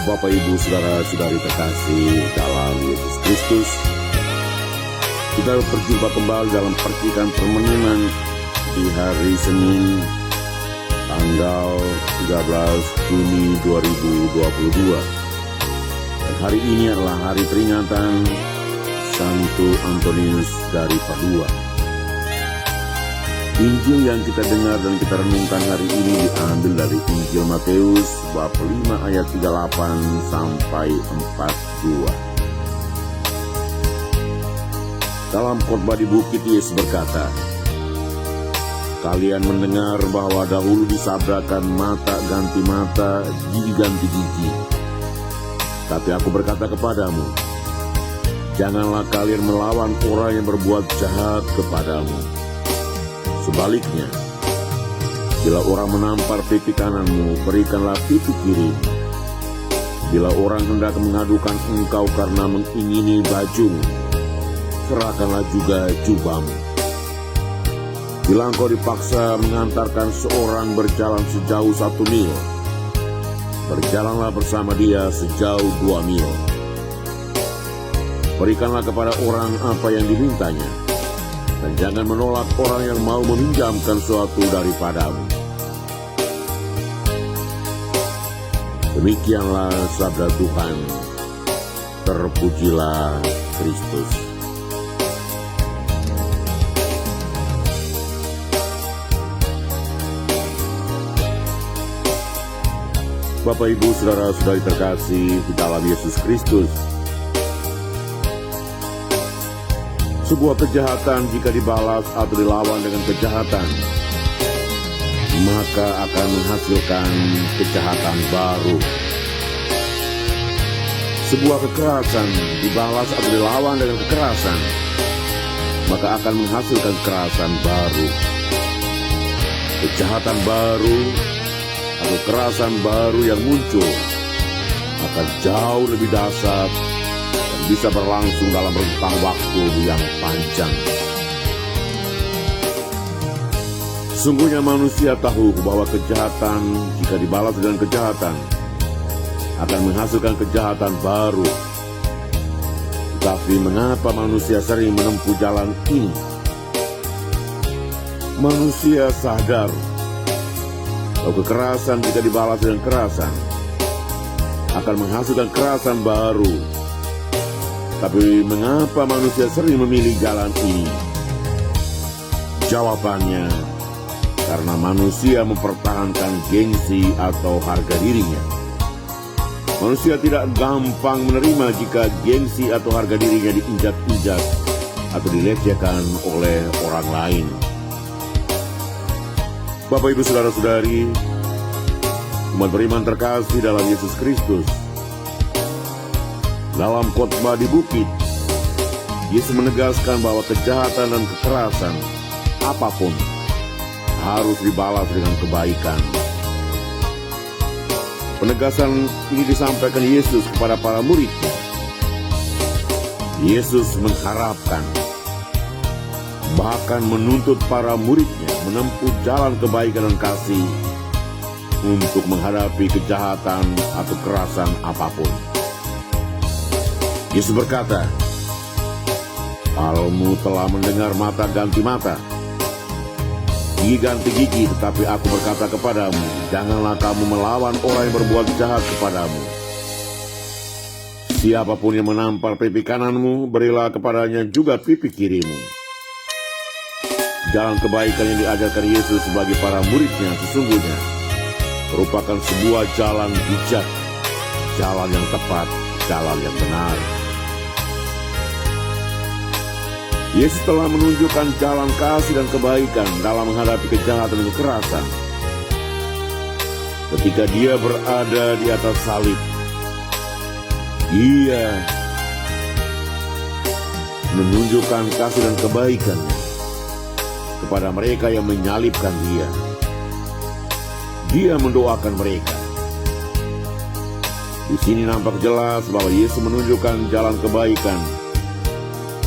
Bapak, Ibu, Saudara-saudari terkasih dalam Yesus Kristus, kita berjumpa kembali dalam percikan permenungan di hari Senin tanggal 13 Juni 2022. Dan hari ini adalah hari peringatan Santo Antonius dari Padua. Injil yang kita dengar dan kita renungkan hari ini diambil dari Injil Matius bab 5 ayat 38 sampai 42. Dalam khotbah di bukit, Yesus berkata, "Kalian mendengar bahwa dahulu disabrakan mata ganti mata, gigi ganti gigi. Tapi aku berkata kepadamu, janganlah kalian melawan orang yang berbuat jahat kepadamu. Sebaliknya, bila orang menampar pipi kananmu, berikanlah pipi kiri. Bila orang hendak mengadukan engkau karena mengingini bajumu, serahkanlah juga jubahmu. Bila engkau dipaksa mengantarkan seorang berjalan sejauh 1 mil, berjalanlah bersama dia sejauh 2 mil. Berikanlah kepada orang apa yang dimintanya, dan jangan menolak orang yang mau meminjamkan sesuatu daripadamu." Demikianlah sabda Tuhan. Terpujilah Kristus. Bapak, Ibu, Saudara-saudari terkasih di dalam Yesus Kristus, sebuah kejahatan jika dibalas atau dilawan dengan kejahatan, maka akan menghasilkan kejahatan baru. Sebuah kekerasan dibalas atau dilawan dengan kekerasan, maka akan menghasilkan kekerasan baru. Kejahatan baru atau kekerasan baru yang muncul akan jauh lebih dahsyat dan bisa berlangsung dalam rentang waktu yang panjang. Sungguhnya manusia tahu bahwa kejahatan jika dibalas dengan kejahatan akan menghasilkan kejahatan baru. Tetapi mengapa manusia sering menempuh jalan ini? Manusia sadar bahwa kekerasan jika dibalas dengan kekerasan akan menghasilkan kekerasan baru. Tapi mengapa manusia sering memilih jalan ini? Jawabannya, karena manusia mempertahankan gengsi atau harga dirinya. Manusia tidak gampang menerima jika gengsi atau harga dirinya diinjak-injak atau dilecehkan oleh orang lain. Bapak, Ibu, Saudara-saudari, umat beriman terkasih dalam Yesus Kristus, dalam khotbah di bukit, Yesus menegaskan bahwa kejahatan dan kekerasan apapun harus dibalas dengan kebaikan. Penegasan ini disampaikan Yesus kepada para muridnya. Yesus mengharapkan, bahkan menuntut para muridnya menempuh jalan kebaikan dan kasih untuk menghadapi kejahatan atau kekerasan apapun. Yesus berkata, "Kamu telah mendengar mata ganti mata, gigi ganti gigi, tetapi aku berkata kepadamu, janganlah kamu melawan orang yang berbuat jahat kepadamu. Siapapun yang menampar pipi kananmu, berilah kepadanya juga pipi kirimu." Jalan kebaikan yang diajarkan Yesus sebagai para muridnya sesungguhnya merupakan sebuah jalan bijak, jalan yang tepat, jalan yang benar. Yesus telah menunjukkan jalan kasih dan kebaikan dalam menghadapi kejahatan dan kekerasan. Ketika dia berada di atas salib, dia menunjukkan kasih dan kebaikannya kepada mereka yang menyalibkan dia. Dia mendoakan mereka. Di sini nampak jelas bahwa Yesus menunjukkan jalan kebaikan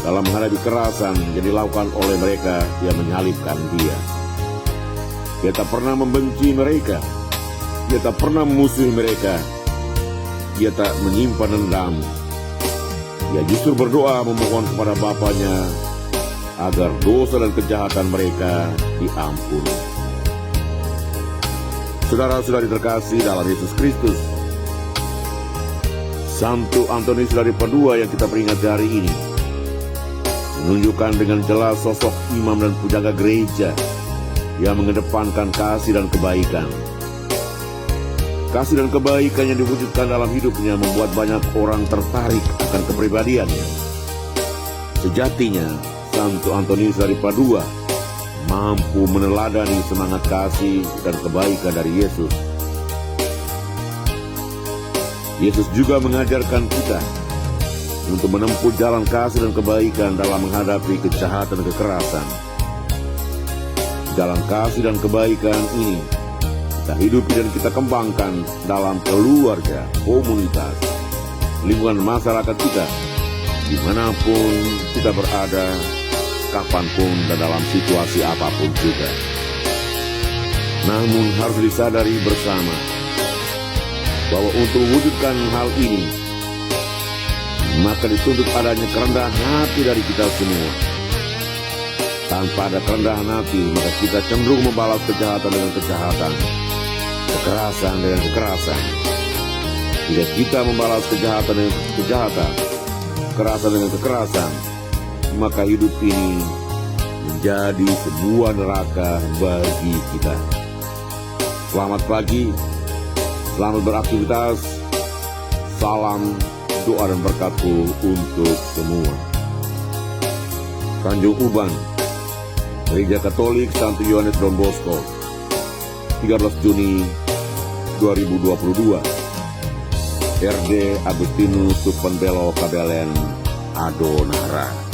dalam menghadapi kekerasan yang dilakukan oleh mereka yang menyalibkan dia. Dia tak pernah membenci mereka. Dia tak pernah memusuhi mereka. ia tak menyimpan dendam. Ia justru berdoa memohon kepada Bapanya agar dosa dan kejahatan mereka diampuni. Saudara-saudari terkasih dalam Yesus Kristus, Santo Antonius dari Padua yang kita peringati hari ini menunjukkan dengan jelas sosok imam dan penjaga gereja yang mengedepankan kasih dan kebaikan. Kasih dan kebaikan yang diwujudkan dalam hidupnya membuat banyak orang tertarik akan kepribadiannya. Sejatinya, Santo Antonius dari Padua mampu meneladani semangat kasih dan kebaikan dari Yesus. Yesus juga mengajarkan kita untuk menempuh jalan kasih dan kebaikan dalam menghadapi kejahatan dan kekerasan. Jalan kasih dan kebaikan ini kita hidupi dan kita kembangkan dalam keluarga, komunitas, lingkungan masyarakat kita, dimanapun kita berada, kapanpun dan dalam situasi apapun juga. Namun harus disadari bersama bahwa untuk mewujudkan hal ini, maka dituntut adanya kerendahan hati dari kita semua. Tanpa ada kerendahan hati, maka kita cenderung membalas kejahatan dengan kejahatan, kekerasan dengan kekerasan. Jika kita membalas kejahatan dengan kejahatan, kekerasan dengan kekerasan, maka hidup ini menjadi sebuah neraka bagi kita. Selamat pagi, selamat beraktivitas, salam doa dan berkatku untuk semua. Tanjung Uban, Gereja Katolik Santo Yohanes Don Bosco, 13 Juni 2022. RD Agustinus Supenbelo Kabelen Adonara.